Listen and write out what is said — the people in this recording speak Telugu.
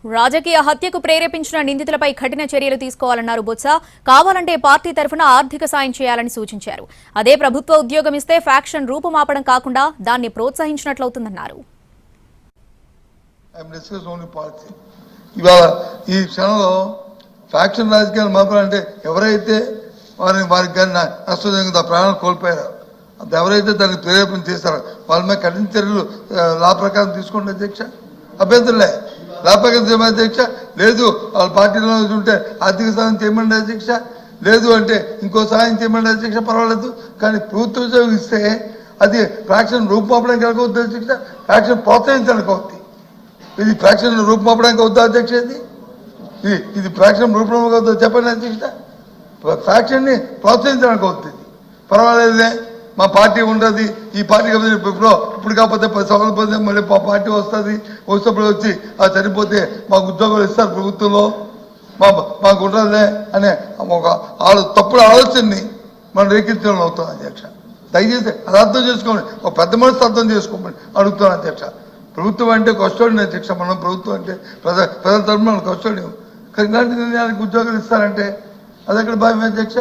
రాజకీయ హత్యకు ప్రేరేపించిన నిందితులపై కఠిన చర్యలు తీసుకోవాలన్నారు బొత్స. కావాలంటే పార్టీ తరఫున ఆర్థిక సాయం చేయాలని సూచించారు. అదే ప్రభుత్వ ఉద్యోగం ఇస్తే ఫ్యాక్షన్ రూపుమాపడం కాకుండా దాన్ని ప్రోత్సహించినట్లవుతుందన్నారు. ఇవాళ ఈ క్షణంలో ఫ్యాక్షన్ రాజకీయాలు మాపాలంటే ఎవరైతే వారికి కానీ నష్టం జరిగిందో ప్రాణాలు కోల్పోయారో, ఎవరైతే దానికి ప్రేరేపణ చేస్తారో వాళ్ళ మీద కఠిన చర్యలు లా ప్రకారం తీసుకోండి అధ్యక్ష. అభ్యంతరలే లా ప్రకారం చేయమని అధ్యక్ష. లేదు వాళ్ళ పార్టీలో ఉంటే ఆర్థిక సాయం చేయమండి అధ్యక్ష. లేదు అంటే ఇంకో సాయం చేయమండి అధ్యక్ష, పర్వాలేదు. కానీ ప్రభుత్వ ఉద్యోగం ఇస్తే అది ఫ్యాక్షన్ రూపుమాపడానికి వెళ్ళకవుద్ది అధ్యక్ష, ఫ్యాక్షన్ ప్రోత్సహించడానికి అవుద్ది. ఇది ఫ్యాక్షన్ రూపుమాపడానికి అవుద్దా అధ్యక్ష? ఇది ఫ్యాక్షన్ రూపంగా అవుతుందో చెప్పండి అధ్యక్ష. ఫ్యాక్షన్ని ప్రోత్సహించడానికి అవుతుంది. పర్వాలేదులే, మా పార్టీ ఉంటుంది, ఈ పార్టీ ఇప్పుడు కాకపోతే 10 సంవత్సరాల పోతే మళ్ళీ మా పార్టీ వస్తుంది, వచ్చినప్పుడు వచ్చి చనిపోతే మాకు ఉద్యోగాలు ఇస్తారు ప్రభుత్వంలో, మాకు ఉంటుందిలే అనే ఒక తప్పుడు ఆలోచనని మనం రేకించడం అవుతుంది అధ్యక్ష. దయచేసి అది అర్థం చేసుకోండి, ఒక పెద్ద మనసు అర్థం చేసుకోమని అడుగుతున్నాను అధ్యక్ష. ప్రభుత్వం అంటే కష్టపడిన అధ్యక్ష, మనం ప్రభుత్వం అంటే ప్రజల తరఫున కష్టపడి ఇలాంటి నిర్ణయానికి ఉద్యోగాలు ఇస్తారంటే అది ఎక్కడ భావ్యం అధ్యక్ష?